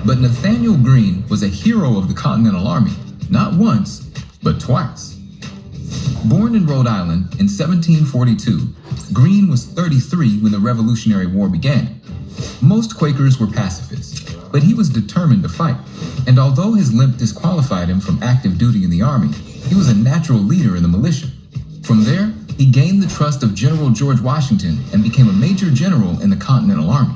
But Nathaniel Greene was a hero of the Continental Army, not once, but twice. Born in Rhode Island in 1742, Greene was 33 when the Revolutionary War began. Most Quakers were pacifists, but he was determined to fight, and although his limp disqualified him from active duty in the army, he was a natural leader in the militia. From there, he gained the trust of General George Washington and became a major general in the Continental Army.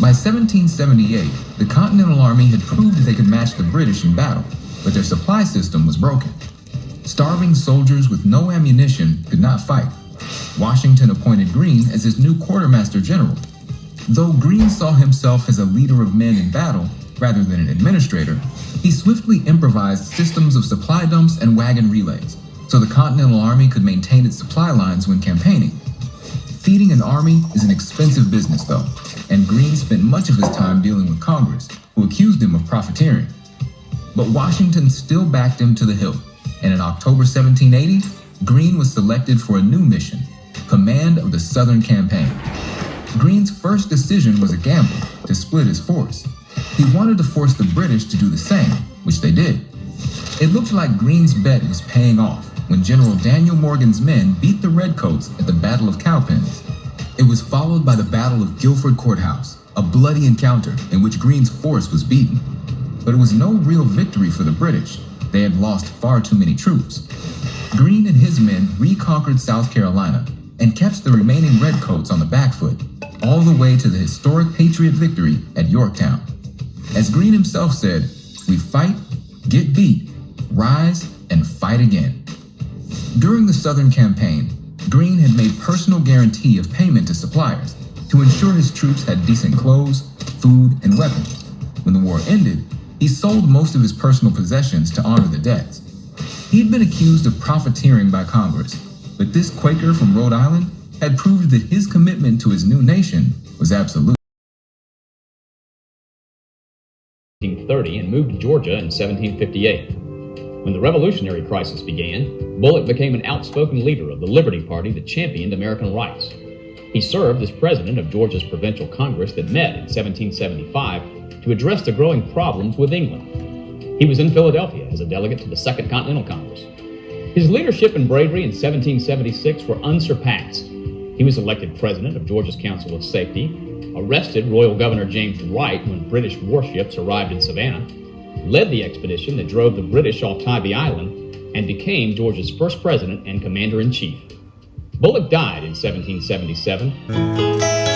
By 1778, the Continental Army had proved they could match the British in battle, but their supply system was broken. Starving soldiers with no ammunition could not fight. Washington appointed Greene as his new quartermaster general. Though Greene saw himself as a leader of men in battle rather than an administrator, he swiftly improvised systems of supply dumps and wagon relays, so the Continental Army could maintain its supply lines when campaigning. Feeding an army is an expensive business, though, and Greene spent much of his time dealing with Congress, who accused him of profiteering. But Washington still backed him to the hilt, and in October 1780, Greene was selected for a new mission, command of the Southern Campaign. Greene's first decision was a gamble to split his force. He wanted to force the British to do the same, which they did. It looked like Greene's bet was paying off when General Daniel Morgan's men beat the Redcoats at the Battle of Cowpens. It was followed by the Battle of Guilford Courthouse, a bloody encounter in which Greene's force was beaten. But it was no real victory for the British. They had lost far too many troops. Greene and his men reconquered South Carolina and kept the remaining Redcoats on the back foot, all the way to the historic Patriot victory at Yorktown. As Greene himself said, "We fight, get beat, rise, and fight again." During the Southern Campaign, Greene had made personal guarantee of payment to suppliers to ensure his troops had decent clothes, food, and weapons. When the war ended, he sold most of his personal possessions to honor the debts. He'd been accused of profiteering by Congress, but this Quaker from Rhode Island had proved that his commitment to his new nation was absolute. 1830 and moved to Georgia in 1758. When the Revolutionary crisis began, Bullock became an outspoken leader of the Liberty Party that championed American rights. He served as president of Georgia's Provincial Congress that met in 1775 to address the growing problems with England. He was in Philadelphia as a delegate to the Second Continental Congress. His leadership and bravery in 1776 were unsurpassed. He was elected president of Georgia's Council of Safety, arrested Royal Governor James Wright when British warships arrived in Savannah, led the expedition that drove the British off Tybee Island, and became Georgia's first president and commander-in-chief. Bullock died in 1777.